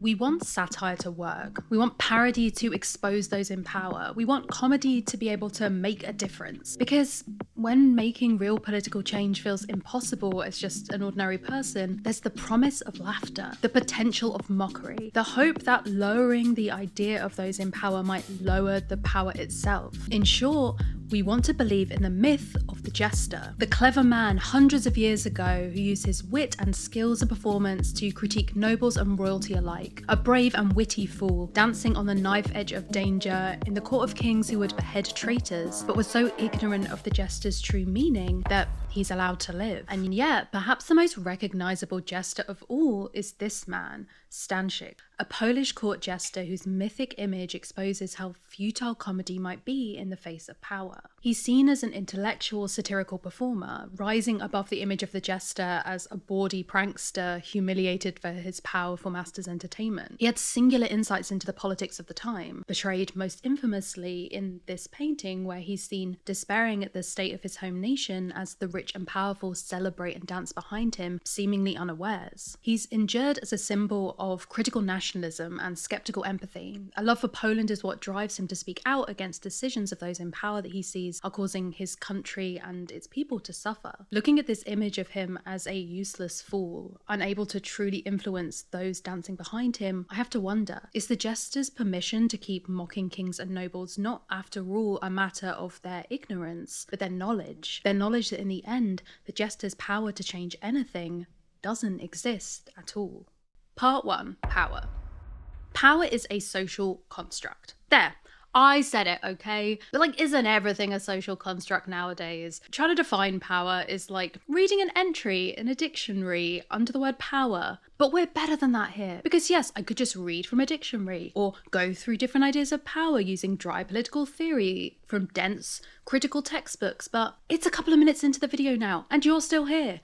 We want satire to work. We want parody to expose those in power. We want comedy to be able to make a difference. Because when making real political change feels impossible as just an ordinary person, there's the promise of laughter, the potential of mockery, the hope that lowering the idea of those in power might lower the power itself. In short, we want to believe in the myth of the jester, the clever man hundreds of years ago who used his wit and skills of performance to critique nobles and royalty alike, a brave and witty fool dancing on the knife edge of danger in the court of kings who would behead traitors, but was so ignorant of the jester's true meaning that he's allowed to live. And yet, perhaps the most recognizable jester of all is this man, Stanczyk, a Polish court jester whose mythic image exposes how futile comedy might be in the face of power. He's seen as an intellectual, satirical performer, rising above the image of the jester as a bawdy prankster humiliated for his powerful master's entertainment. He had singular insights into the politics of the time, portrayed most infamously in this painting where he's seen despairing at the state of his home nation as the rich and powerful celebrate and dance behind him, seemingly unawares. He's endured as a symbol of critical nationalism and skeptical empathy. A love for Poland is what drives him to speak out against decisions of those in power that he sees are causing his country and its people to suffer. Looking at this image of him as a useless fool, unable to truly influence those dancing behind him, I have to wonder, is the jester's permission to keep mocking kings and nobles not, after all, a matter of their ignorance, but their knowledge? Their knowledge that in the end, the jester's power to change anything doesn't exist at all. Part 1. Power. Power is a social construct. There. I said it, okay? But isn't everything a social construct nowadays? Trying to define power is like reading an entry in a dictionary under the word power. But we're better than that here. Because yes, I could just read from a dictionary or go through different ideas of power using dry political theory from dense, critical textbooks, but it's a couple of minutes into the video now and you're still here.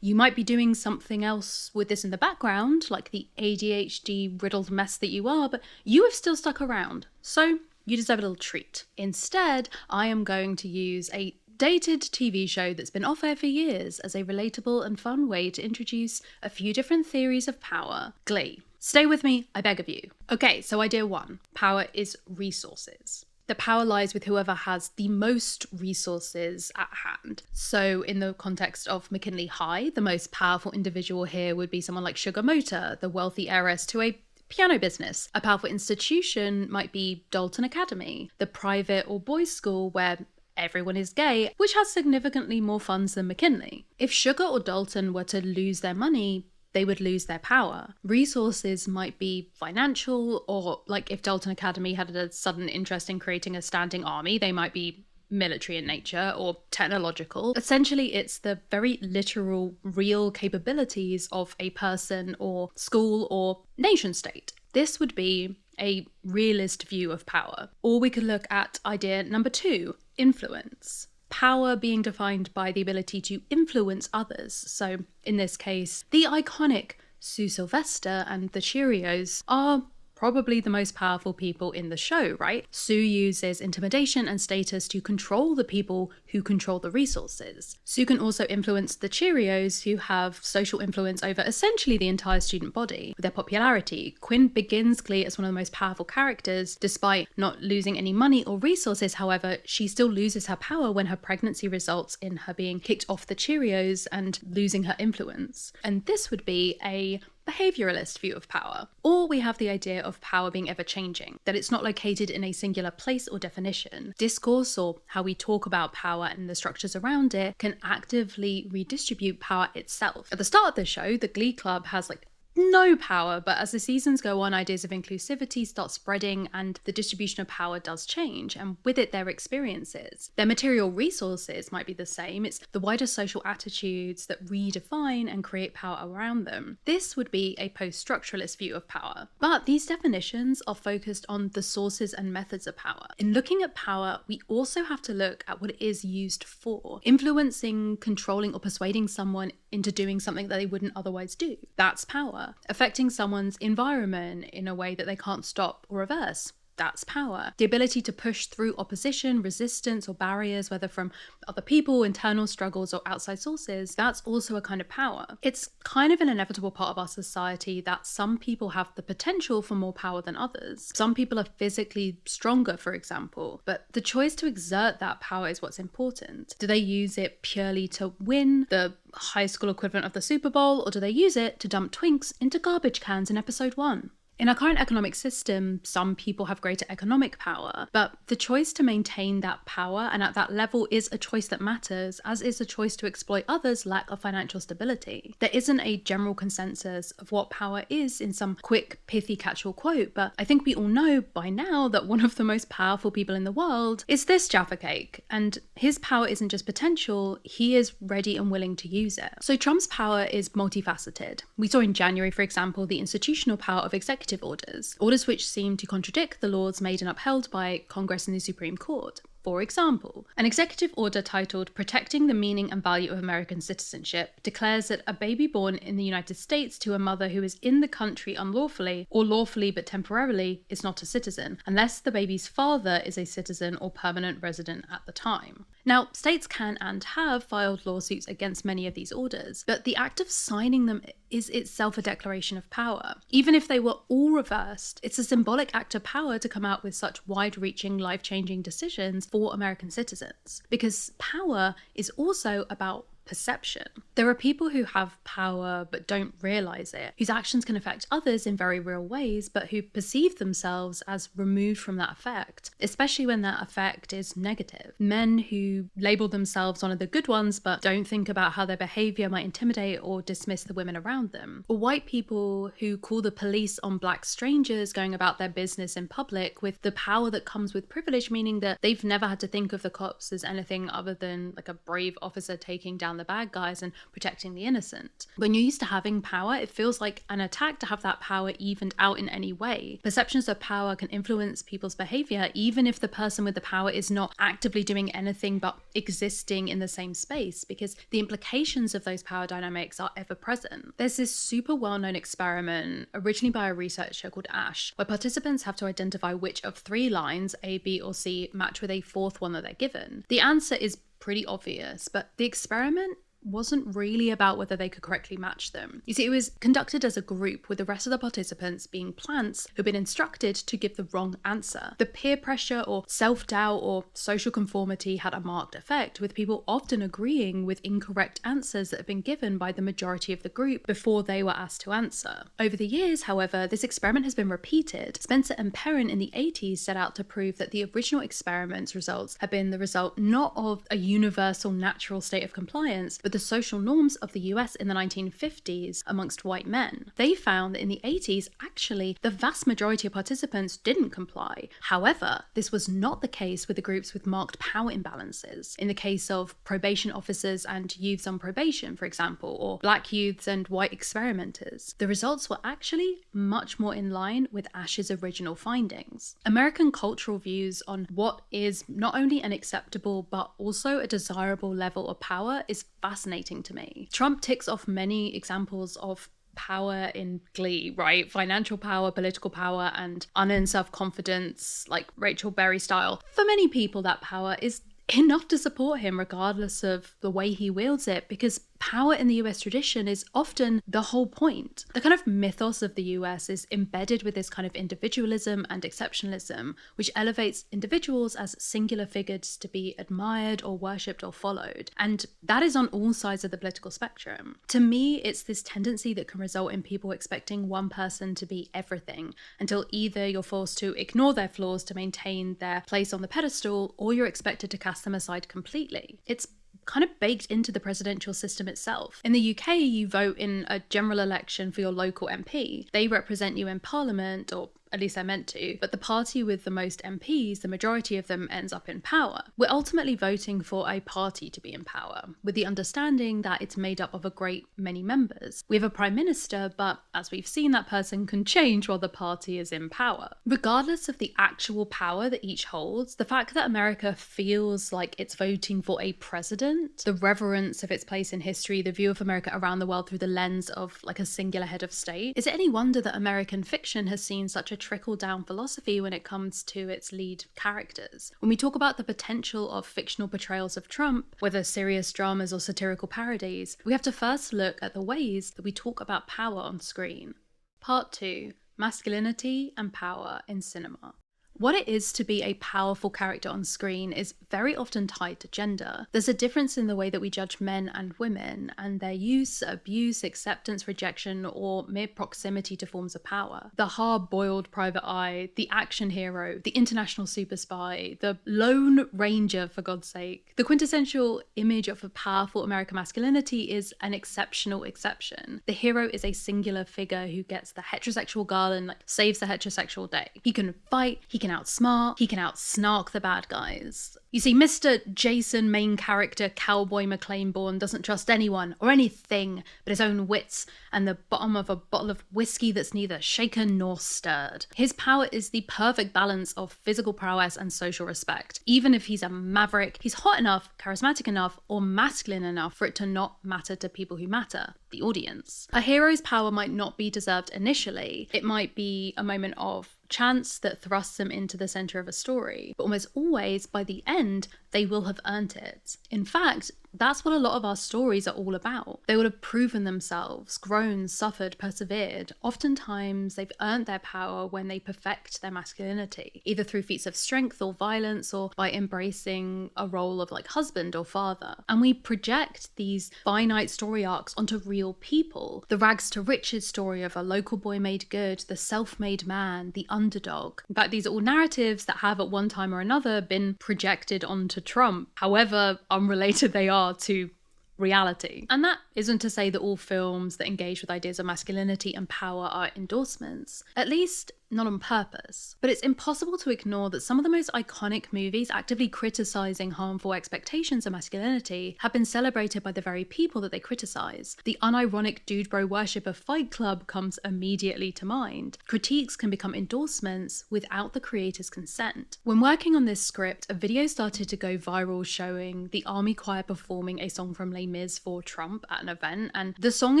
You might be doing something else with this in the background, like the ADHD riddled mess that you are, but you have still stuck around. So you deserve a little treat. Instead, I am going to use a dated TV show that's been off air for years as a relatable and fun way to introduce a few different theories of power. Glee. Stay with me, I beg of you. Okay, so idea 1. Power is resources. The power lies with whoever has the most resources at hand. So in the context of McKinley High, the most powerful individual here would be someone like Sugar Motor, the wealthy heiress to a piano business. A powerful institution might be Dalton Academy, the private or boys' school where everyone is gay, which has significantly more funds than McKinley. If Sugar or Dalton were to lose their money, they would lose their power. Resources might be financial, or if Dalton Academy had a sudden interest in creating a standing army, they might be military in nature or technological. Essentially, it's the very literal, real capabilities of a person or school or nation state. This would be a realist view of power. Or we could look at idea number 2, influence. Power being defined by the ability to influence others. So in this case, the iconic Sue Sylvester and the Cheerios are probably the most powerful people in the show, right? Sue uses intimidation and status to control the people who control the resources. Sue can also influence the Cheerios, who have social influence over essentially the entire student body. With their popularity, Quinn begins Glee as one of the most powerful characters. Despite not losing any money or resources, however, she still loses her power when her pregnancy results in her being kicked off the Cheerios and losing her influence. And this would be a behavioralist view of power. Or we have the idea of power being ever-changing, that it's not located in a singular place or definition. Discourse, or how we talk about power and the structures around it, can actively redistribute power itself. At the start of the show, the Glee Club has no power, but as the seasons go on, ideas of inclusivity start spreading and the distribution of power does change, and with it their experiences. Their material resources might be the same, it's the wider social attitudes that redefine and create power around them. This would be a post-structuralist view of power. But these definitions are focused on the sources and methods of power. In looking at power, we also have to look at what it is used for. Influencing, controlling, or persuading someone into doing something that they wouldn't otherwise do. That's power. Affecting someone's environment in a way that they can't stop or reverse. that's power. The ability to push through opposition, resistance, or barriers, whether from other people, internal struggles, or outside sources, that's also a kind of power. It's kind of an inevitable part of our society that some people have the potential for more power than others. Some people are physically stronger, for example, but the choice to exert that power is what's important. Do they use it purely to win the high school equivalent of the Super Bowl, or do they use it to dump twinks into garbage cans in episode 1? In our current economic system, some people have greater economic power, but the choice to maintain that power and at that level is a choice that matters, as is the choice to exploit others' lack of financial stability. There isn't a general consensus of what power is in some quick, pithy, catch-all quote, but I think we all know by now that one of the most powerful people in the world is this Jaffa Cake, and his power isn't just potential, he is ready and willing to use it. So Trump's power is multifaceted. We saw in January, for example, the institutional power of executive orders which seem to contradict the laws made and upheld by Congress and the Supreme Court. For example, an executive order titled Protecting the Meaning and Value of American Citizenship declares that a baby born in the United States to a mother who is in the country unlawfully or lawfully but temporarily is not a citizen, unless the baby's father is a citizen or permanent resident at the time. Now, states can and have filed lawsuits against many of these orders, but the act of signing them is itself a declaration of power. Even if they were all reversed, it's a symbolic act of power to come out with such wide-reaching, life-changing decisions for American citizens. Because power is also about perception. There are people who have power but don't realize it, whose actions can affect others in very real ways, but who perceive themselves as removed from that effect, especially when that effect is negative. Men who label themselves one of the good ones but don't think about how their behavior might intimidate or dismiss the women around them. Or white people who call the police on black strangers going about their business in public with the power that comes with privilege, meaning that they've never had to think of the cops as anything other than like a brave officer taking down the bad guys and protecting the innocent. When you're used to having power, it feels like an attack to have that power evened out in any way. Perceptions of power can influence people's behavior, even if the person with the power is not actively doing anything but existing in the same space, because the implications of those power dynamics are ever present. There's this super well-known experiment, originally by a researcher called Ash, where participants have to identify which of 3 lines, A, B, or C, match with a 4th one that they're given. The answer is pretty obvious, but the experiment wasn't really about whether they could correctly match them. You see, it was conducted as a group, with the rest of the participants being plants who'd been instructed to give the wrong answer. The peer pressure or self-doubt or social conformity had a marked effect, with people often agreeing with incorrect answers that had been given by the majority of the group before they were asked to answer. Over the years, however, this experiment has been repeated. Spencer and Perrin in the 80s set out to prove that the original experiment's results had been the result not of a universal natural state of compliance, but the social norms of the US in the 1950s amongst white men. They found that in the 80s, actually, the vast majority of participants didn't comply. However, this was not the case with the groups with marked power imbalances. In the case of probation officers and youths on probation, for example, or black youths and white experimenters, the results were actually much more in line with Ash's original findings. American cultural views on what is not only an acceptable but also a desirable level of power is fascinating to me. Trump ticks off many examples of power in glee, right? Financial power, political power, and unearned self-confidence, like Rachel Berry style. For many people, that power is enough to support him regardless of the way he wields it, because power in the US tradition is often the whole point. The kind of mythos of the US is embedded with this kind of individualism and exceptionalism, which elevates individuals as singular figures to be admired or worshipped or followed. And that is on all sides of the political spectrum. To me, it's this tendency that can result in people expecting one person to be everything, until either you're forced to ignore their flaws to maintain their place on the pedestal, or you're expected to cast them aside completely. It's kind of baked into the presidential system itself. In the UK, you vote in a general election for your local MP. They represent you in Parliament, or at least they're meant to, but the party with the most MPs, the majority of them, ends up in power. We're ultimately voting for a party to be in power, with the understanding that it's made up of a great many members. We have a prime minister, but as we've seen, that person can change while the party is in power. Regardless of the actual power that each holds, the fact that America feels like it's voting for a president, the reverence of its place in history, the view of America around the world through the lens of like a singular head of state, is it any wonder that American fiction has seen such a trickle-down philosophy when it comes to its lead characters. When we talk about the potential of fictional portrayals of Trump, whether serious dramas or satirical parodies, we have to first look at the ways that we talk about power on screen. Part 2. Masculinity and power in cinema. What it is to be a powerful character on screen is very often tied to gender. There's a difference in the way that we judge men and women, and their use, abuse, acceptance, rejection, or mere proximity to forms of power. The hard-boiled private eye, the action hero, the international super spy, the lone ranger, for God's sake. The quintessential image of a powerful American masculinity is an exceptional exception. The hero is a singular figure who gets the heterosexual girl and saves the heterosexual day. He can fight, he can outsmart, he can outsnark the bad guys. You see, Mr. Jason, main character Cowboy McClane-born, doesn't trust anyone or anything but his own wits and the bottom of a bottle of whiskey that's neither shaken nor stirred. His power is the perfect balance of physical prowess and social respect. Even if he's a maverick, he's hot enough, charismatic enough, or masculine enough for it to not matter to people who matter, the audience. A hero's power might not be deserved initially. It might be a moment of chance that thrusts them into the center of a story, but almost always by the end they will have earned it. In fact, that's what a lot of our stories are all about. They would have proven themselves, grown, suffered, persevered. Oftentimes they've earned their power when they perfect their masculinity, either through feats of strength or violence, or by embracing a role of husband or father. And we project these finite story arcs onto real people. The rags to riches story of a local boy made good, the self-made man, the underdog. In fact, these are all narratives that have at one time or another been projected onto Trump, however unrelated they are to reality. And that isn't to say that all films that engage with ideas of masculinity and power are endorsements, at least not on purpose. But it's impossible to ignore that some of the most iconic movies actively criticizing harmful expectations of masculinity have been celebrated by the very people that they criticize. The unironic dude bro worship of Fight Club comes immediately to mind. Critiques can become endorsements without the creator's consent. When working on this script, a video started to go viral showing the army choir performing a song from Les Mis for Trump at an event, and the song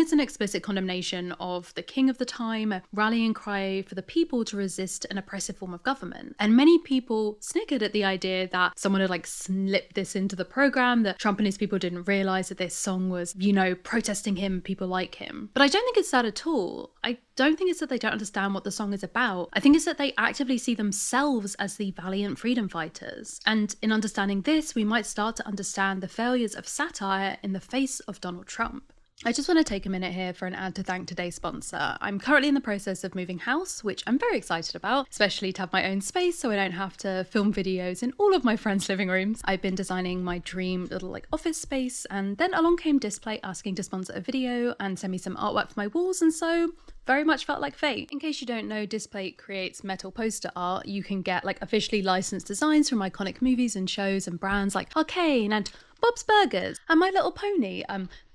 is an explicit condemnation of the king of the time, a rallying cry for the people to resist an oppressive form of government. And many people snickered at the idea that someone had slipped this into the program, that Trump and his people didn't realize that this song was, protesting him, people like him. But I don't think it's that at all. I don't think it's that they don't understand what the song is about. I think it's that they actively see themselves as the valiant freedom fighters. And in understanding this, we might start to understand the failures of satire in the face of Donald Trump. I just want to take a minute here for an ad to thank today's sponsor. I'm currently in the process of moving house, which I'm very excited about, especially to have my own space so I don't have to film videos in all of my friends' living rooms. I've been designing my dream little office space, and then along came Display asking to sponsor a video and send me some artwork for my walls, and so very much felt like fate. In case you don't know, Display creates metal poster art. You can get officially licensed designs from iconic movies and shows and brands like Arcane and Bob's Burgers and My Little Pony.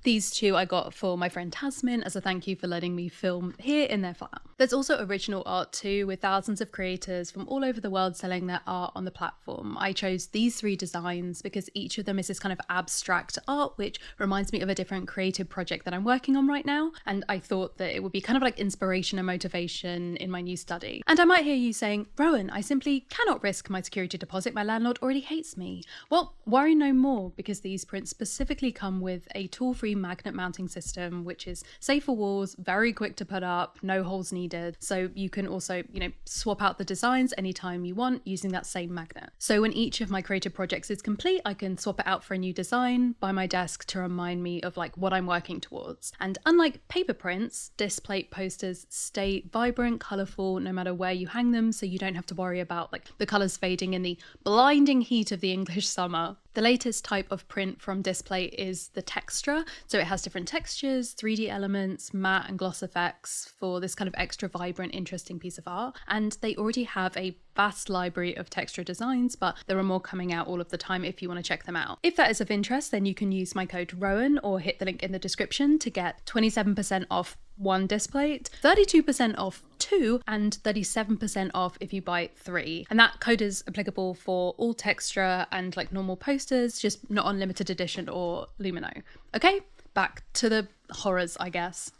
These two I got for my friend Tazmyn as a thank you for letting me film here in their flat. There's also original art too, with thousands of creators from all over the world selling their art on the platform. I chose these 3 designs because each of them is this kind of abstract art, which reminds me of a different creative project that I'm working on right now. And I thought that it would be kind of inspiration and motivation in my new study. And I might hear you saying, Rowan, I simply cannot risk my security deposit. My landlord already hates me. Well, worry no more, because these prints specifically come with a tool-free magnet mounting system, which is safe for walls, very quick to put up, no holes needed. So you can also, swap out the designs anytime you want using that same magnet. So when each of my creative projects is complete, I can swap it out for a new design by my desk to remind me of what I'm working towards. And unlike paper prints, display posters stay vibrant, colourful, no matter where you hang them, so you don't have to worry about the colours fading in the blinding heat of the English summer. The latest type of print from Display is the Textra, so it has different textures, 3D elements, matte and gloss effects for this kind of extra vibrant, interesting piece of art. And they already have a vast library of Textra designs, but there are more coming out all of the time if you want to check them out. If that is of interest, then you can use my code ROWAN or hit the link in the description to get 27% off 1 display, 32% off 2, and 37% off if you buy 3. And that code is applicable for all Textra and normal posters, just not on limited edition or Lumino. Okay, back to the horrors, I guess.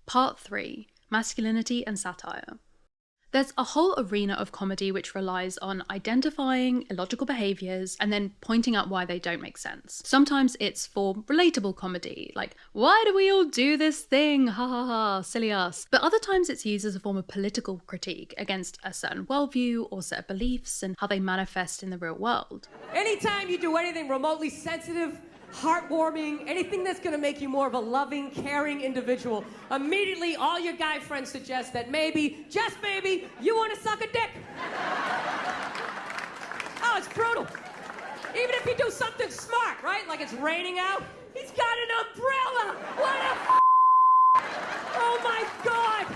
Part 3. Masculinity and satire. There's a whole arena of comedy which relies on identifying illogical behaviors and then pointing out why they don't make sense. Sometimes it's for relatable comedy, like, why do we all do this thing? Ha ha ha, silly us. But other times it's used as a form of political critique against a certain worldview or set of beliefs and how they manifest in the real world. Anytime you do anything remotely sensitive, heartwarming, anything that's gonna make you more of a loving, caring individual, immediately all your guy friends suggest that maybe, just maybe, you wanna suck a dick. Oh, it's brutal. Even if you do something smart, right? Like it's raining out, he's got an umbrella! What a oh my God!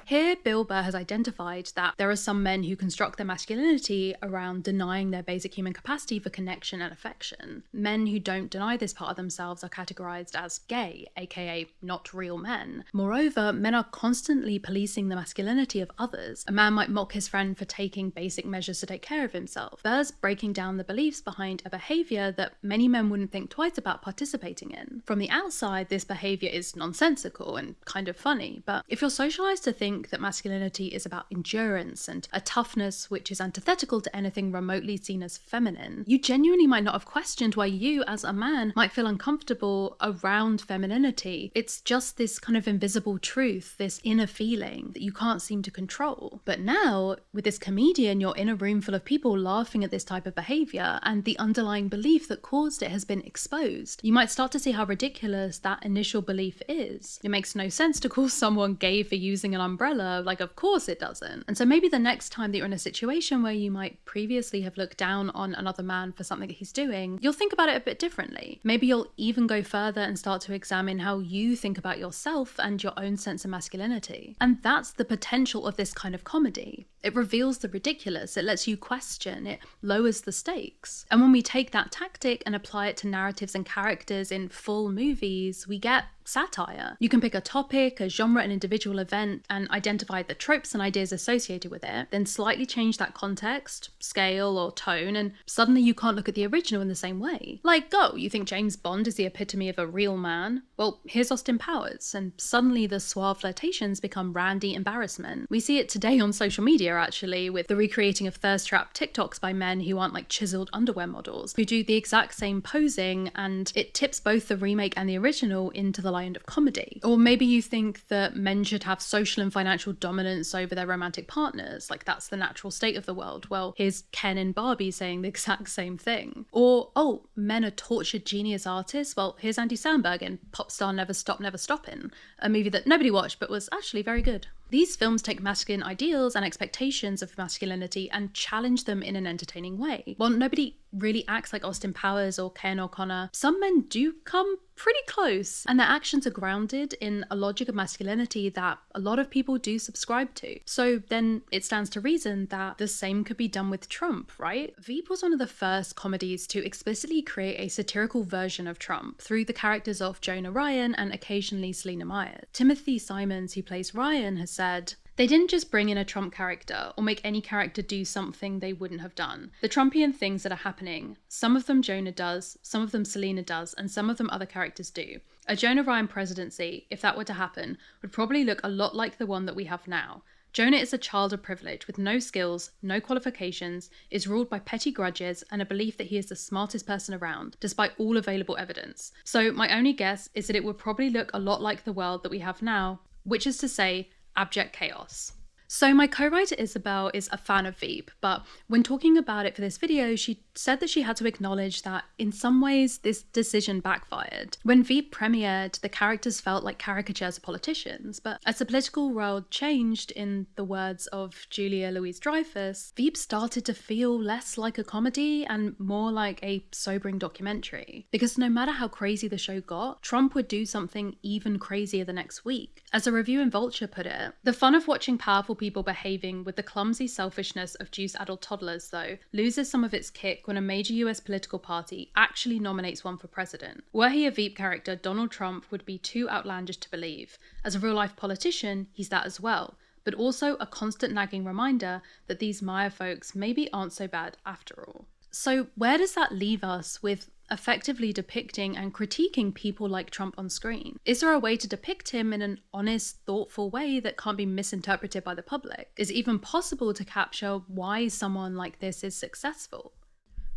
Here, Bill Burr has identified that there are some men who construct their masculinity around denying their basic human capacity for connection and affection. Men who don't deny this part of themselves are categorized as gay, aka not real men. Moreover, men are constantly policing the masculinity of others. A man might mock his friend for taking basic measures to take care of himself. Burr's breaking down the beliefs behind a behavior that many men wouldn't think twice about participating in. From the outside, this behavior is nonsensical and kind of funny, but if you're socialized to think that masculinity is about endurance and a toughness which is antithetical to anything remotely seen as feminine, you genuinely might not have questioned why you, as a man, might feel uncomfortable around femininity. It's just this kind of invisible truth, this inner feeling that you can't seem to control. But now, with this comedian, you're in a room full of people laughing at this type of behavior, and the underlying belief that caused it has been exposed. You might start to see how ridiculous that initial belief is. It makes no sense to call someone gay for using an umbrella. Like, of course it doesn't. And so maybe the next time that you're in a situation where you might previously have looked down on another man for something that he's doing, you'll think about it a bit differently. Maybe you'll even go further and start to examine how you think about yourself and your own sense of masculinity. And that's the potential of this kind of comedy. It reveals the ridiculous, it lets you question, it lowers the stakes. And when we take that tactic and apply it to narratives and characters in full movies, we get satire. You can pick a topic, a genre, an individual event, and identify the tropes and ideas associated with it, then slightly change that context, scale, or tone, and suddenly you can't look at the original in the same way. Like, oh, you think James Bond is the epitome of a real man? Well, here's Austin Powers, and suddenly the suave flirtations become randy embarrassment. We see it today on social media, actually, with the recreating of thirst trap TikToks by men who aren't like chiseled underwear models, who do the exact same posing, and it tips both the remake and the original into the of comedy. Or maybe you think that men should have social and financial dominance over their romantic partners, like that's the natural state of the world. Well, here's Ken and Barbie saying the exact same thing. Or, oh, men are tortured genius artists. Well, here's Andy Samberg in Popstar Never Stop Never Stoppin', a movie that nobody watched but was actually very good. These films take masculine ideals and expectations of masculinity and challenge them in an entertaining way. While nobody really acts like Austin Powers or Ken O'Connor, some men do come pretty close, and their actions are grounded in a logic of masculinity that a lot of people do subscribe to. So then it stands to reason that the same could be done with Trump, right? Veep was one of the first comedies to explicitly create a satirical version of Trump through the characters of Jonah Ryan and occasionally Selena Myers. Timothy Simons, who plays Ryan, has said, "They didn't just bring in a Trump character or make any character do something they wouldn't have done. The Trumpian things that are happening, some of them Jonah does, some of them Selena does, and some of them other characters do. A Jonah Ryan presidency, if that were to happen, would probably look a lot like the one that we have now. Jonah is a child of privilege with no skills, no qualifications, is ruled by petty grudges and a belief that he is the smartest person around, despite all available evidence. So my only guess is that it would probably look a lot like the world that we have now, which is to say, abject chaos." So my co-writer Isabel is a fan of Veep, but when talking about it for this video, she said that she had to acknowledge that in some ways this decision backfired. When Veep premiered, the characters felt like caricatures of politicians, but as the political world changed, in the words of Julia Louis-Dreyfus, Veep started to feel less like a comedy and more like a sobering documentary. Because no matter how crazy the show got, Trump would do something even crazier the next week. As a review in Vulture put it, "The fun of watching powerful people behaving with the clumsy selfishness of juice adult toddlers, though, loses some of its kick when a major US political party actually nominates one for president. Were he a Veep character, Donald Trump would be too outlandish to believe. As a real-life politician, he's that as well, but also a constant nagging reminder that these Maya folks maybe aren't so bad after all." So where does that leave us with effectively depicting and critiquing people like Trump on screen? Is there a way to depict him in an honest, thoughtful way that can't be misinterpreted by the public? Is it even possible to capture why someone like this is successful?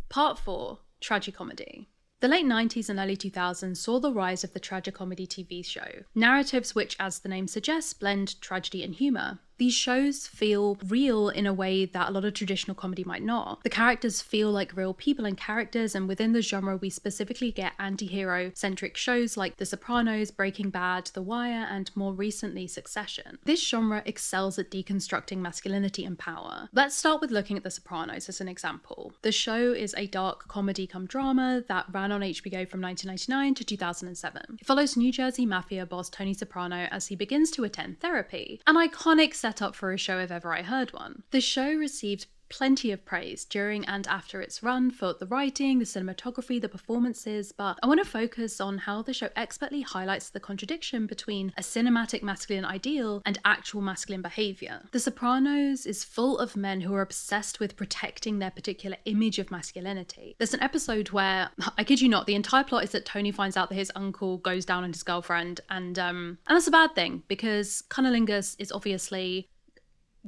Part 4. Tragicomedy. The late 90s and early 2000s saw the rise of the tragicomedy TV show, narratives which, as the name suggests, blend tragedy and humour. These shows feel real in a way that a lot of traditional comedy might not. The characters feel like real people and characters, and within the genre we specifically get anti-hero-centric shows like The Sopranos, Breaking Bad, The Wire, and more recently Succession. This genre excels at deconstructing masculinity and power. Let's start with looking at The Sopranos as an example. The show is a dark comedy come drama that ran on HBO from 1999 to 2007. It follows New Jersey mafia boss Tony Soprano as he begins to attend therapy, an iconic set up for a show if ever I heard one. The show received plenty of praise during and after its run for the writing, the cinematography, the performances, but I want to focus on how the show expertly highlights the contradiction between a cinematic masculine ideal and actual masculine behaviour. The Sopranos is full of men who are obsessed with protecting their particular image of masculinity. There's an episode where, I kid you not, the entire plot is that Tony finds out that his uncle goes down on his girlfriend, and that's a bad thing, because cunnilingus is obviously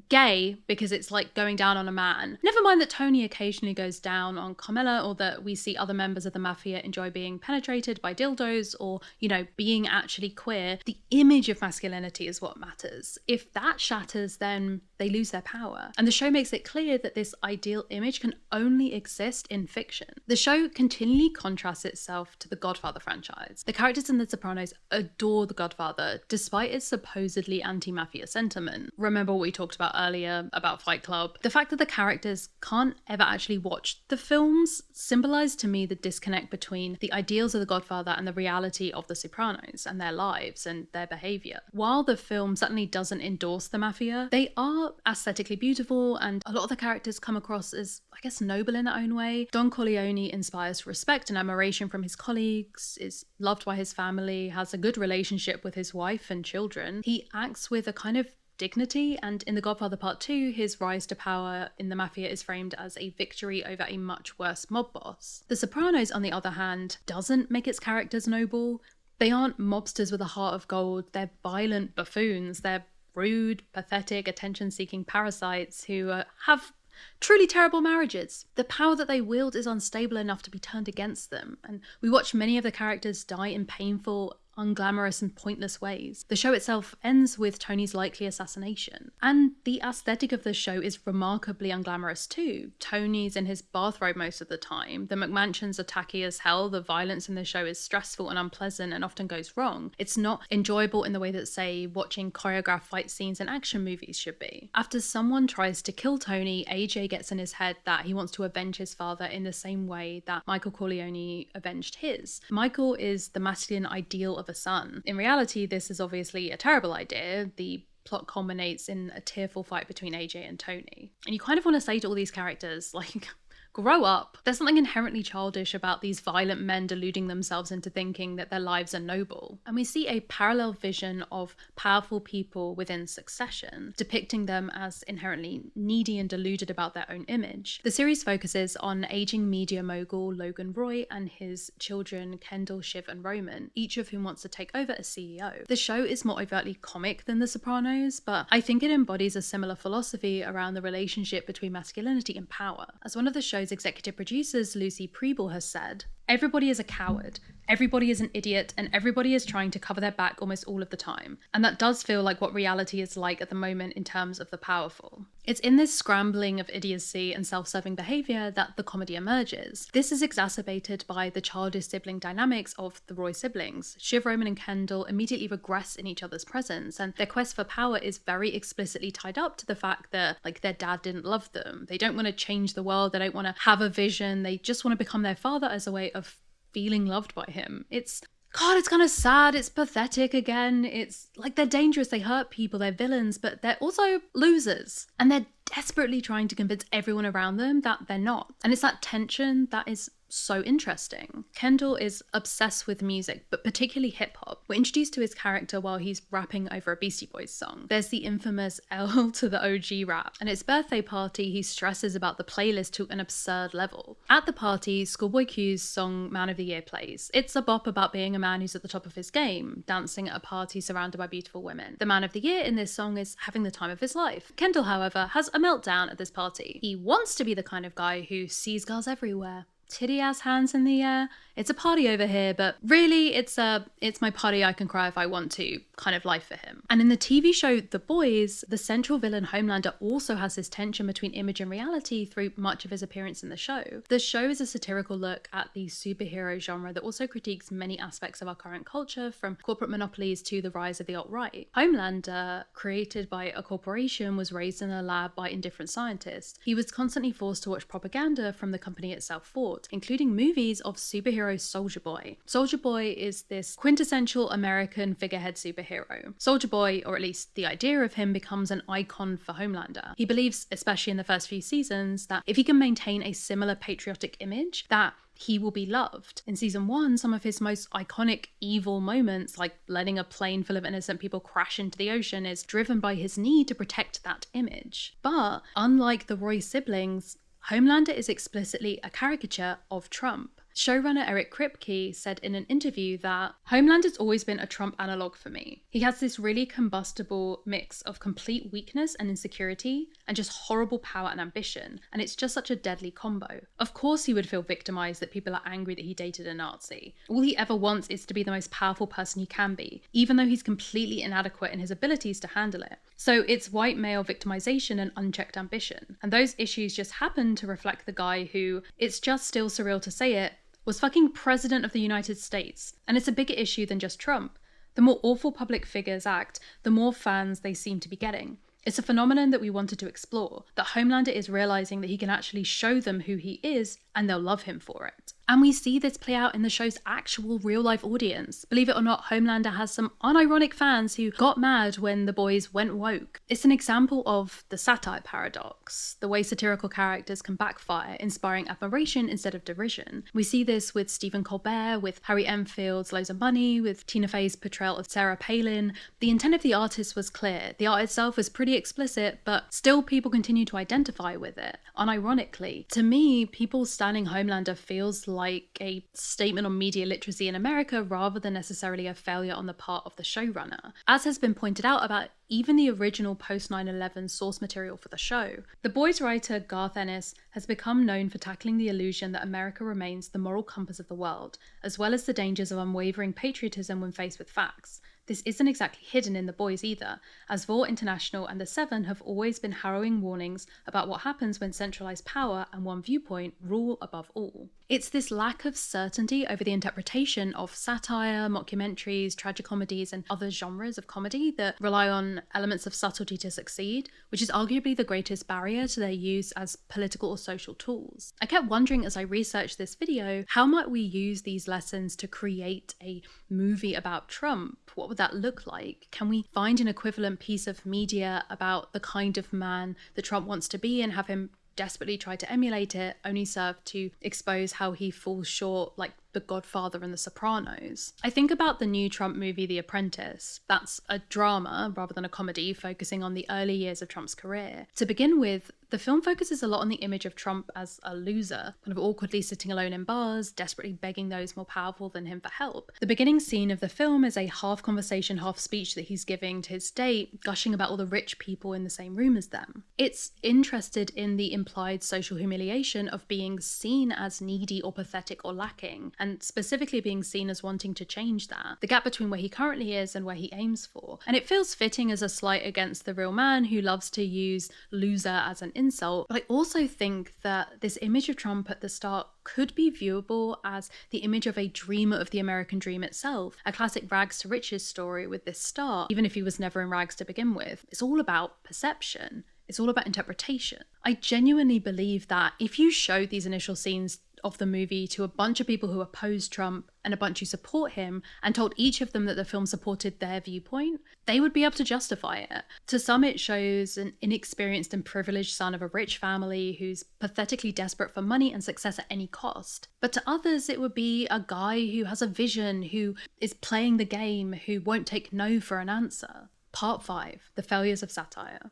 gay because it's like going down on a man. Never mind that Tony occasionally goes down on Carmela, or that we see other members of the mafia enjoy being penetrated by dildos, or, you know, being actually queer. The image of masculinity is what matters. If that shatters, then they lose their power. And the show makes it clear that this ideal image can only exist in fiction. The show continually contrasts itself to the Godfather franchise. The characters in The Sopranos adore the Godfather, despite its supposedly anti-mafia sentiment. Remember what we talked about earlier about Fight Club? The fact that the characters can't ever actually watch the films symbolized to me the disconnect between the ideals of the Godfather and the reality of the Sopranos and their lives and their behavior. While the film certainly doesn't endorse the mafia, they are aesthetically beautiful, and a lot of the characters come across as, I guess, noble in their own way. Don Corleone inspires respect and admiration from his colleagues, is loved by his family, has a good relationship with his wife and children. He acts with a kind of dignity, and in The Godfather Part 2, his rise to power in the mafia is framed as a victory over a much worse mob boss. The Sopranos, on the other hand, doesn't make its characters noble. They aren't mobsters with a heart of gold, they're violent buffoons, they're rude, pathetic, attention-seeking parasites who have truly terrible marriages. The power that they wield is unstable enough to be turned against them, and we watch many of the characters die in painful, unglamorous and pointless ways. The show itself ends with Tony's likely assassination, and the aesthetic of the show is remarkably unglamorous too. Tony's in his bathrobe most of the time, the McMansions are tacky as hell, the violence in the show is stressful and unpleasant and often goes wrong. It's not enjoyable in the way that, say, watching choreographed fight scenes in action movies should be. After someone tries to kill Tony, AJ gets in his head that he wants to avenge his father in the same way that Michael Corleone avenged his. Michael is the masculine ideal of a son. In reality, this is obviously a terrible idea. The plot culminates in a tearful fight between AJ and Tony. And you kind of want to say to all these characters, like, grow up. There's something inherently childish about these violent men deluding themselves into thinking that their lives are noble. And we see a parallel vision of powerful people within Succession, depicting them as inherently needy and deluded about their own image. The series focuses on aging media mogul Logan Roy and his children Kendall, Shiv and Roman, each of whom wants to take over as CEO. The show is more overtly comic than The Sopranos, but I think it embodies a similar philosophy around the relationship between masculinity and power. As one of the show's executive producers, Lucy Preble, has said, "Everybody is a coward, everybody is an idiot, and everybody is trying to cover their back almost all of the time." And that does feel like what reality is like at the moment in terms of the powerful. It's in this scrambling of idiocy and self-serving behaviour that the comedy emerges. This is exacerbated by the childish sibling dynamics of the Roy siblings. Shiv, Roman and Kendall immediately regress in each other's presence, and their quest for power is very explicitly tied up to the fact that, like, their dad didn't love them. They don't want to change the world, they don't want to have a vision, they just want to become their father as a way of feeling loved by him. It's kind of sad, it's pathetic again. It's like they're dangerous, they hurt people, they're villains, but they're also losers. And they're desperately trying to convince everyone around them that they're not. And it's that tension that is so interesting. Kendall is obsessed with music, but particularly hip-hop. We're introduced to his character while he's rapping over a Beastie Boys song. There's the infamous L to the OG rap. And at his birthday party, he stresses about the playlist to an absurd level. At the party, Schoolboy Q's song Man of the Year plays. It's a bop about being a man who's at the top of his game, dancing at a party surrounded by beautiful women. The Man of the Year in this song is having the time of his life. Kendall, however, has a meltdown at this party. He wants to be the kind of guy who sees girls everywhere, titty ass hands in the air. It's a party over here, but really it's my party, I can cry if I want to kind of life for him. And in the TV show The Boys, the central villain Homelander also has this tension between image and reality through much of his appearance in the show. The show is a satirical look at the superhero genre that also critiques many aspects of our current culture, from corporate monopolies to the rise of the alt-right. Homelander, created by a corporation, was raised in a lab by indifferent scientists. He was constantly forced to watch propaganda from the company itself fought, including movies of superhero Soldier Boy. Soldier Boy is this quintessential American figurehead superhero. Soldier Boy, or at least the idea of him, becomes an icon for Homelander. He believes, especially in the first few seasons, that if he can maintain a similar patriotic image, that he will be loved. In season 1, some of his most iconic evil moments, like letting a plane full of innocent people crash into the ocean, is driven by his need to protect that image. But unlike the Roy siblings, Homelander is explicitly a caricature of Trump. Showrunner Eric Kripke said in an interview that Homelander's always been a Trump analog for me. He has this really combustible mix of complete weakness and insecurity and just horrible power and ambition, and it's just such a deadly combo. Of course he would feel victimized that people are angry that he dated a Nazi. All he ever wants is to be the most powerful person he can be, even though he's completely inadequate in his abilities to handle it. So it's white male victimization and unchecked ambition. And those issues just happen to reflect the guy who, it's just still surreal to say it, was fucking president of the United States. And it's a bigger issue than just Trump. The more awful public figures act, the more fans they seem to be getting. It's a phenomenon that we wanted to explore, that Homelander is realizing that he can actually show them who he is and they'll love him for it. And we see this play out in the show's actual real-life audience. Believe it or not, Homelander has some unironic fans who got mad when the boys went woke. It's an example of the satire paradox, the way satirical characters can backfire, inspiring admiration instead of derision. We see this with Stephen Colbert, with Harry Enfield's Loads of Money, with Tina Fey's portrayal of Sarah Palin. The intent of the artist was clear. The art itself was pretty explicit, but still people continue to identify with it. Unironically, to me, people standing Homelander feels like a statement on media literacy in America rather than necessarily a failure on the part of the showrunner. As has been pointed out about even the original post 9/11 source material for the show, The Boys writer Garth Ennis has become known for tackling the illusion that America remains the moral compass of the world, as well as the dangers of unwavering patriotism when faced with facts. This isn't exactly hidden in The Boys either, as Vought International and The Seven have always been harrowing warnings about what happens when centralized power and one viewpoint rule above all. It's this lack of certainty over the interpretation of satire, mockumentaries, tragicomedies, and other genres of comedy that rely on elements of subtlety to succeed, which is arguably the greatest barrier to their use as political or social tools. I kept wondering as I researched this video, how might we use these lessons to create a movie about Trump? What would that look like? Can we find an equivalent piece of media about the kind of man that Trump wants to be and have him desperately try to emulate it, only serve to expose how he falls short, like The Godfather and The Sopranos? I think about the new Trump movie, The Apprentice. That's a drama rather than a comedy, focusing on the early years of Trump's career. To begin with, the film focuses a lot on the image of Trump as a loser, kind of awkwardly sitting alone in bars, desperately begging those more powerful than him for help. The beginning scene of the film is a half conversation, half speech that he's giving to his date, gushing about all the rich people in the same room as them. It's interested in the implied social humiliation of being seen as needy or pathetic or lacking, and specifically being seen as wanting to change that. The gap between where he currently is and where he aims for. And it feels fitting as a slight against the real man who loves to use loser as an insult. But I also think that this image of Trump at the start could be viewable as the image of a dreamer of the American dream itself. A classic rags to riches story with this start, even if he was never in rags to begin with. It's all about perception. It's all about interpretation. I genuinely believe that if you showed these initial scenes of the movie to a bunch of people who oppose Trump and a bunch who support him and told each of them that the film supported their viewpoint, they would be able to justify it. To some, it shows an inexperienced and privileged son of a rich family who's pathetically desperate for money and success at any cost. But to others, it would be a guy who has a vision, who is playing the game, who won't take no for an answer. Part 5. The Failures of Satire.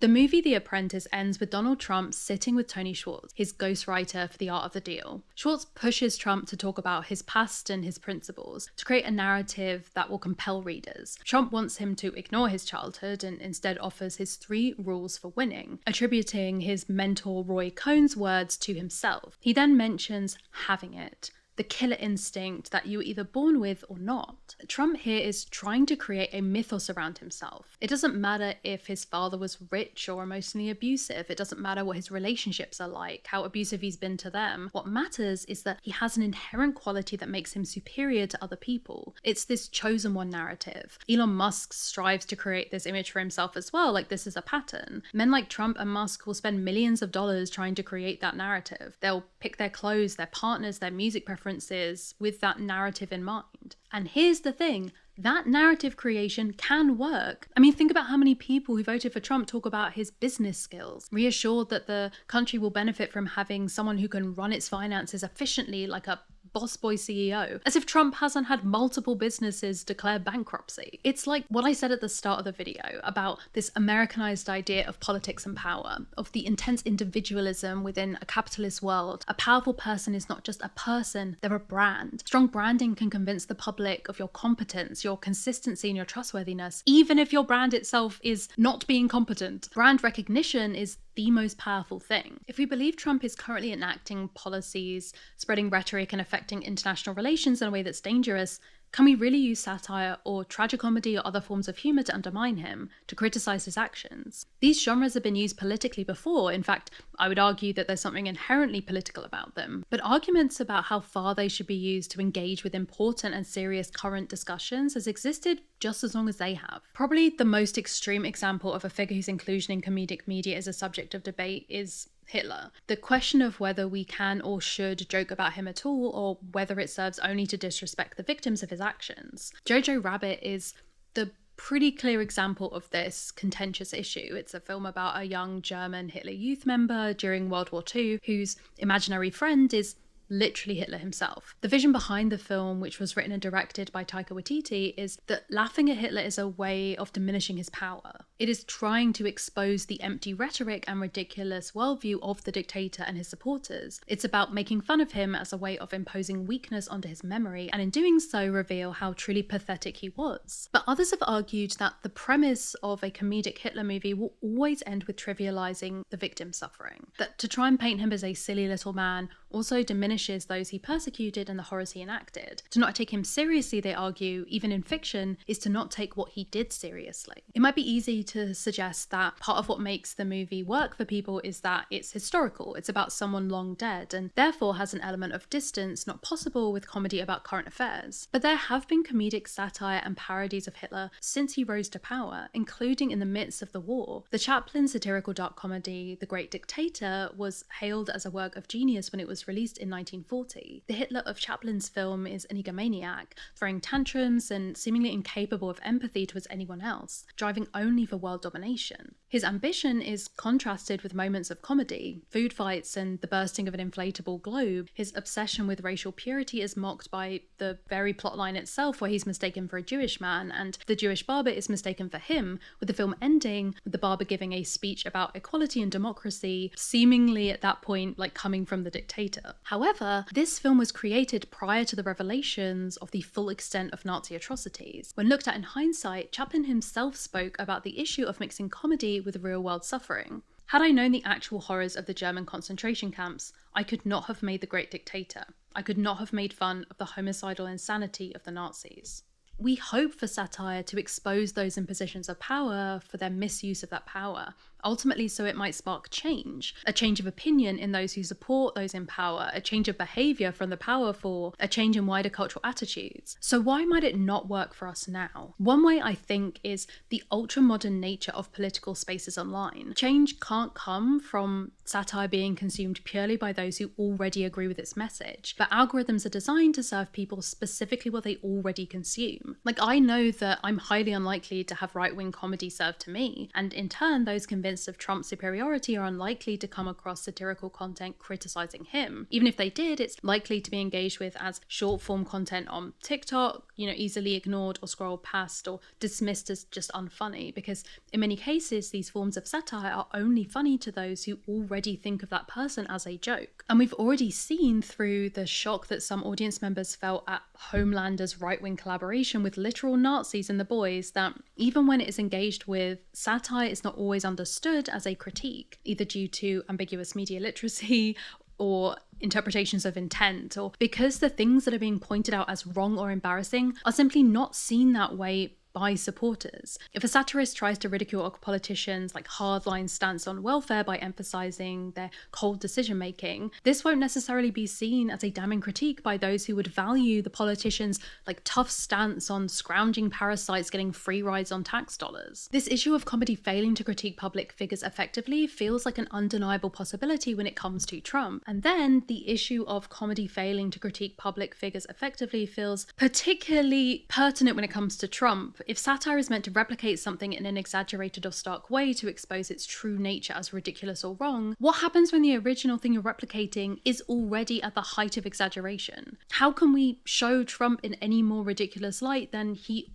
The movie The Apprentice ends with Donald Trump sitting with Tony Schwartz, his ghostwriter for The Art of the Deal. Schwartz pushes Trump to talk about his past and his principles, to create a narrative that will compel readers. Trump wants him to ignore his childhood and instead offers his 3 rules for winning, attributing his mentor Roy Cohn's words to himself. He then mentions having it, the killer instinct that you were either born with or not. Trump here is trying to create a mythos around himself. It doesn't matter if his father was rich or emotionally abusive. It doesn't matter what his relationships are like, how abusive he's been to them. What matters is that he has an inherent quality that makes him superior to other people. It's this chosen one narrative. Elon Musk strives to create this image for himself as well, like this is a pattern. Men like Trump and Musk will spend millions of dollars trying to create that narrative. They'll pick their clothes, their partners, their music preferences with that narrative in mind. And here's the thing, that narrative creation can work. I mean, think about how many people who voted for Trump talk about his business skills, reassured that the country will benefit from having someone who can run its finances efficiently like a boss boy CEO, as if Trump hasn't had multiple businesses declare bankruptcy. It's like what I said at the start of the video about this Americanized idea of politics and power, of the intense individualism within a capitalist world. A powerful person is not just a person, they're a brand. Strong branding can convince the public of your competence, your consistency, and your trustworthiness, even if your brand itself is not being competent. Brand recognition is the most powerful thing. If we believe Trump is currently enacting policies, spreading rhetoric, and affecting international relations in a way that's dangerous, can we really use satire or tragicomedy or other forms of humour to undermine him, to criticise his actions? These genres have been used politically before. In fact, I would argue that there's something inherently political about them. But arguments about how far they should be used to engage with important and serious current discussions has existed just as long as they have. Probably the most extreme example of a figure whose inclusion in comedic media is a subject of debate is Hitler. The question of whether we can or should joke about him at all, or whether it serves only to disrespect the victims of his actions. Jojo Rabbit is the pretty clear example of this contentious issue. It's a film about a young German Hitler Youth member during World War II whose imaginary friend is literally Hitler himself. The vision behind the film, which was written and directed by Taika Waititi, is that laughing at Hitler is a way of diminishing his power. It is trying to expose the empty rhetoric and ridiculous worldview of the dictator and his supporters. It's about making fun of him as a way of imposing weakness onto his memory, and in doing so reveal how truly pathetic he was. But others have argued that the premise of a comedic Hitler movie will always end with trivializing the victim's suffering. That to try and paint him as a silly little man also diminishes those he persecuted and the horrors he enacted. To not take him seriously, they argue, even in fiction, is to not take what he did seriously. It might be easy to suggest that part of what makes the movie work for people is that it's historical, it's about someone long dead, and therefore has an element of distance not possible with comedy about current affairs. But there have been comedic satire and parodies of Hitler since he rose to power, including in the midst of the war. The Chaplin satirical dark comedy, The Great Dictator, was hailed as a work of genius when it was released in 1940. The Hitler of Chaplin's film is an egomaniac, throwing tantrums and seemingly incapable of empathy towards anyone else, driving only for world domination. His ambition is contrasted with moments of comedy, food fights and the bursting of an inflatable globe. His obsession with racial purity is mocked by the very plotline itself, where he's mistaken for a Jewish man and the Jewish barber is mistaken for him, with the film ending with the barber giving a speech about equality and democracy, seemingly at that point like coming from the dictator. However, this film was created prior to the revelations of the full extent of Nazi atrocities. When looked at in hindsight, Chaplin himself spoke about the issue of mixing comedy with real-world suffering. Had I known the actual horrors of the German concentration camps, I could not have made The Great Dictator. I could not have made fun of the homicidal insanity of the Nazis. We hope for satire to expose those in positions of power for their misuse of that power, ultimately so it might spark change, a change of opinion in those who support those in power, a change of behaviour from the powerful, a change in wider cultural attitudes. So why might it not work for us now? One way I think is the ultra-modern nature of political spaces online. Change can't come from satire being consumed purely by those who already agree with its message, but algorithms are designed to serve people specifically what they already consume. Like, I know that I'm highly unlikely to have right-wing comedy served to me, and in turn those convinced of Trump's superiority are unlikely to come across satirical content criticizing him. Even if they did, it's likely to be engaged with as short-form content on TikTok, easily ignored or scrolled past or dismissed as just unfunny, because in many cases these forms of satire are only funny to those who already think of that person as a joke. And we've already seen through the shock that some audience members felt at Homelander's right-wing collaboration with literal Nazis in The Boys that even when it is engaged with, satire is not always understood as a critique, either due to ambiguous media literacy or interpretations of intent, or because the things that are being pointed out as wrong or embarrassing are simply not seen that way by supporters. If a satirist tries to ridicule a politician's hardline stance on welfare by emphasizing their cold decision making, this won't necessarily be seen as a damning critique by those who would value the politician's tough stance on scrounging parasites getting free rides on tax dollars. This issue of comedy failing to critique public figures effectively feels like an undeniable possibility when it comes to Trump. And then the issue of comedy failing to critique public figures effectively feels particularly pertinent when it comes to Trump. If satire is meant to replicate something in an exaggerated or stark way to expose its true nature as ridiculous or wrong, what happens when the original thing you're replicating is already at the height of exaggeration? How can we show Trump in any more ridiculous light than he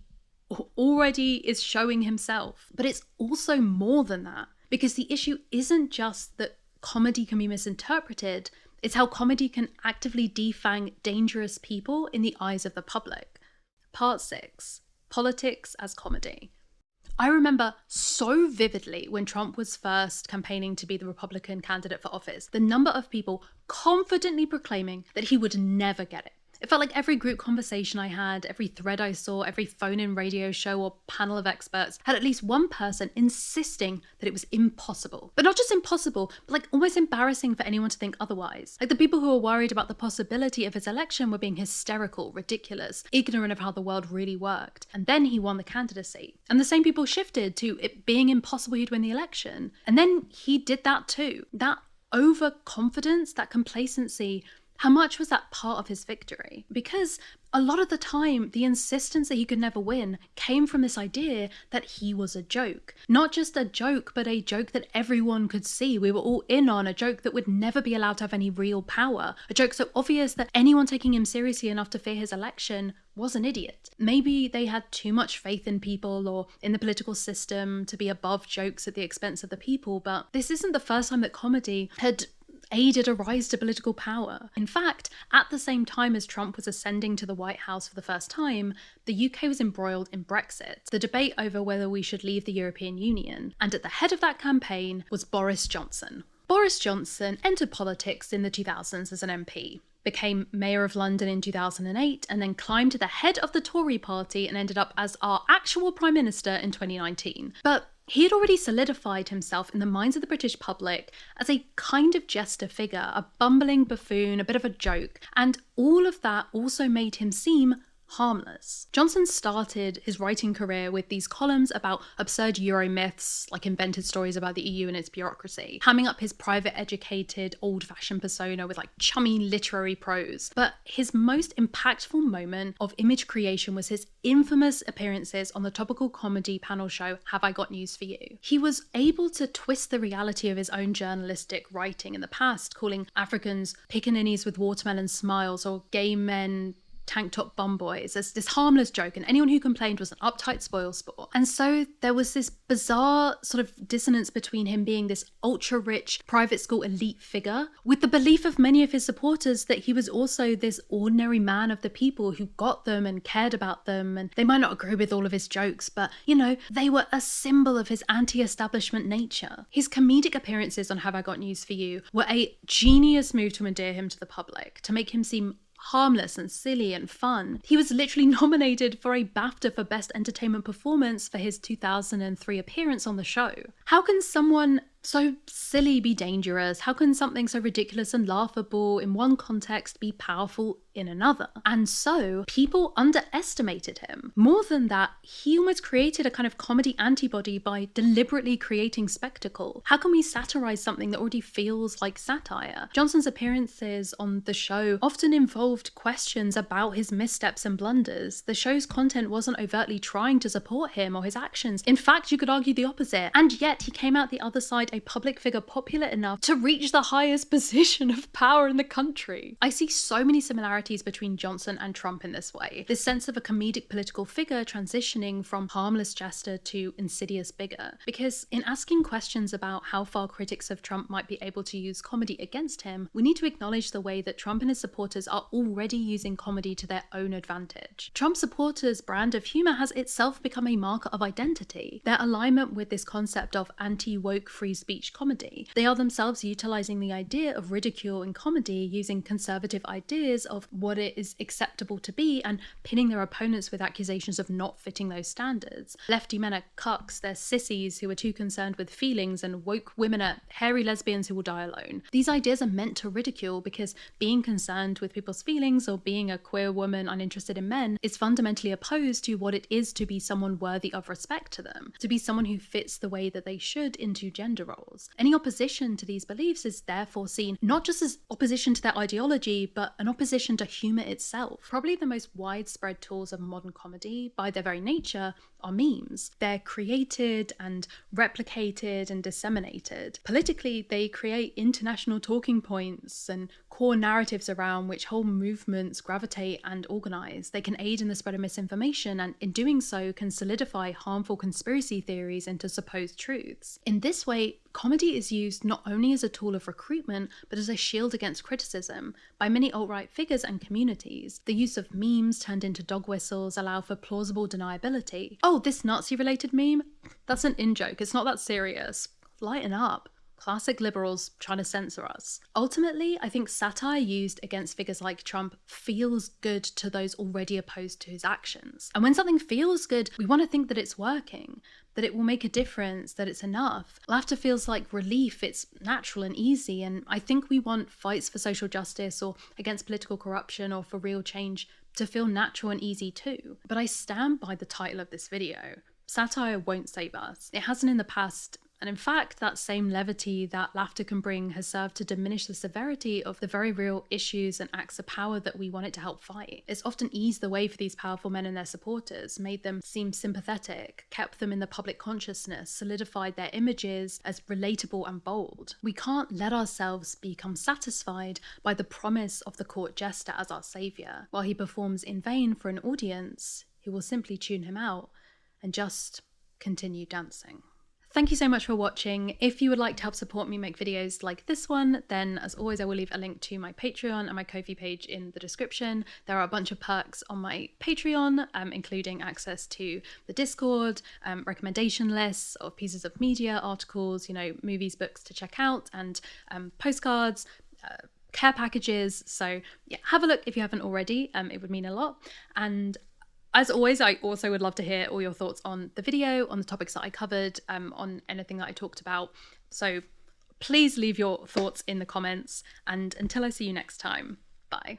already is showing himself? But it's also more than that, because the issue isn't just that comedy can be misinterpreted, it's how comedy can actively defang dangerous people in the eyes of the public. Part 6. Politics as comedy. I remember so vividly when Trump was first campaigning to be the Republican candidate for office, the number of people confidently proclaiming that he would never get it. It felt like every group conversation I had, every thread I saw, every phone-in radio show or panel of experts had at least one person insisting that it was impossible. But not just impossible, but almost embarrassing for anyone to think otherwise. The people who were worried about the possibility of his election were being hysterical, ridiculous, ignorant of how the world really worked. And then he won the candidacy. And the same people shifted to it being impossible he'd win the election. And then he did that too. That overconfidence, that complacency, how much was that part of his victory? Because a lot of the time, the insistence that he could never win came from this idea that he was a joke. Not just a joke, but a joke that everyone could see. We were all in on, a joke that would never be allowed to have any real power. A joke so obvious that anyone taking him seriously enough to fear his election was an idiot. Maybe they had too much faith in people or in the political system to be above jokes at the expense of the people, but this isn't the first time that comedy had aided a rise to political power. In fact, at the same time as Trump was ascending to the White House for the first time, the UK was embroiled in Brexit, the debate over whether we should leave the European Union. And at the head of that campaign was Boris Johnson. Boris Johnson entered politics in the 2000s as an MP, became Mayor of London in 2008, and then climbed to the head of the Tory party and ended up as our actual Prime Minister in 2019. But he had already solidified himself in the minds of the British public as a kind of jester figure, a bumbling buffoon, a bit of a joke, and all of that also made him seem harmless. Johnson started his writing career with these columns about absurd Euro myths, invented stories about the EU and its bureaucracy, hamming up his private, educated, old-fashioned persona with chummy literary prose. But his most impactful moment of image creation was his infamous appearances on the topical comedy panel show Have I Got News For You? He was able to twist the reality of his own journalistic writing in the past, calling Africans pickaninnies with watermelon smiles or gay men tank top bum boys as this harmless joke, and anyone who complained was an uptight spoilsport. And so there was this bizarre sort of dissonance between him being this ultra rich private school elite figure with the belief of many of his supporters that he was also this ordinary man of the people who got them and cared about them, and they might not agree with all of his jokes, but they were a symbol of his anti-establishment nature. His comedic appearances on Have I Got News For You were a genius move to endear him to the public, to make him seem harmless and silly and fun. He was literally nominated for a BAFTA for Best Entertainment Performance for his 2003 appearance on the show. How can someone so silly be dangerous? How can something so ridiculous and laughable in one context be powerful in another? And so people underestimated him. More than that, he almost created a kind of comedy antibody by deliberately creating spectacle. How can we satirize something that already feels like satire? Johnson's appearances on the show often involved questions about his missteps and blunders. The show's content wasn't overtly trying to support him or his actions. In fact, you could argue the opposite. And yet he came out the other side a public figure popular enough to reach the highest position of power in the country. I see so many similarities between Johnson and Trump in this way. This sense of a comedic political figure transitioning from harmless jester to insidious bigot. Because in asking questions about how far critics of Trump might be able to use comedy against him, we need to acknowledge the way that Trump and his supporters are already using comedy to their own advantage. Trump supporters' brand of humor has itself become a marker of identity. Their alignment with this concept of anti-woke free speech comedy. They are themselves utilizing the idea of ridicule in comedy, using conservative ideas of what it is acceptable to be and pinning their opponents with accusations of not fitting those standards. Lefty men are cucks, they're sissies who are too concerned with feelings, and woke women are hairy lesbians who will die alone. These ideas are meant to ridicule because being concerned with people's feelings or being a queer woman uninterested in men is fundamentally opposed to what it is to be someone worthy of respect to them, to be someone who fits the way that they should into gender roles. Any opposition to these beliefs is therefore seen not just as opposition to their ideology, but an opposition to humour itself. Probably the most widespread tools of modern comedy, by their very nature, are memes. They're created and replicated and disseminated. Politically, they create international talking points and core narratives around which whole movements gravitate and organise. They can aid in the spread of misinformation, and in doing so can solidify harmful conspiracy theories into supposed truths. In this way, comedy is used not only as a tool of recruitment, but as a shield against criticism by many alt-right figures and communities. The use of memes turned into dog whistles allow for plausible deniability. Oh, this Nazi-related meme? That's an in-joke, it's not that serious. Lighten up. Classic liberals trying to censor us. Ultimately, I think satire used against figures like Trump feels good to those already opposed to his actions. And when something feels good, we want to think that it's working, that it will make a difference, that it's enough. Laughter feels like relief, it's natural and easy, and I think we want fights for social justice or against political corruption or for real change to feel natural and easy too. But I stand by the title of this video. Satire won't save us. It hasn't in the past. And in fact, that same levity that laughter can bring has served to diminish the severity of the very real issues and acts of power that we want it to help fight. It's often eased the way for these powerful men and their supporters, made them seem sympathetic, kept them in the public consciousness, solidified their images as relatable and bold. We can't let ourselves become satisfied by the promise of the court jester as our saviour. While he performs in vain for an audience, who will simply tune him out and just continue dancing. Thank you so much for watching. If you would like to help support me make videos like this one, then as always, I will leave a link to my Patreon and my Ko-fi page in the description. There are a bunch of perks on my Patreon, including access to the Discord, recommendation lists of pieces of media, articles, movies, books to check out, and postcards, care packages. So yeah, have a look if you haven't already. It would mean a lot. And as always, I also would love to hear all your thoughts on the video, on the topics that I covered, on anything that I talked about. So please leave your thoughts in the comments, and until I see you next time, bye.